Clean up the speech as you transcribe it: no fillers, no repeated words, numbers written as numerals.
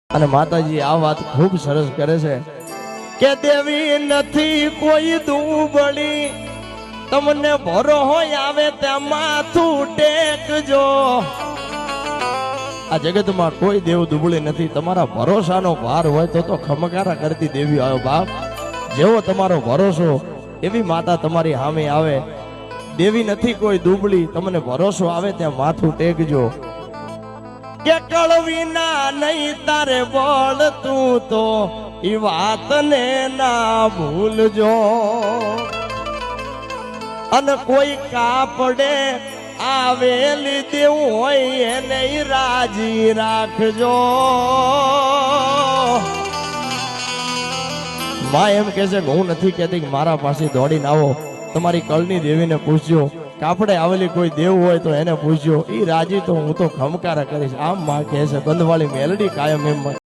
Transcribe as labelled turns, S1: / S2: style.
S1: અને માતાજી આ વાત ખૂબ સરસ કરે છે કે દેવી નથી કોઈ દુબળી, તમને ભરો હોય આવે ત્યાં માથું ટેકજો। આ જગતમાં કોઈ દેવ દુબળી નથી, તમારા ભરોસાનો ભાર હોય તો ખમકારા કરતી દેવી આવ્યો બાપ। જેવો તમારો ભરોસો એવી માતા તમારી સામે આવે। દેવી નથી કોઈ દુબળી, તમને ભરોસો આવે ત્યાં માથું ટેકજો। કે કળવી ના નહીં તારે બોલ તું તો ઈ વાતને ના ભૂલજો। અને કોઈ કાપડે આવેલી દેવું હોય એને રાજી રાખજો। માં એમ કે છે કે હું નથી કહેતી કે મારા પાસે દોડીને આવો, તમારી કળની દેવીને પૂછજો। કાપડે આવેલી કોઈ દેવ હોય તો એને પૂછજો, ઈ રાજી તો હું તો ખમકારા કરીશ। આમ માં કહે છે, બંધવાળી મેલડી કાયમ એમ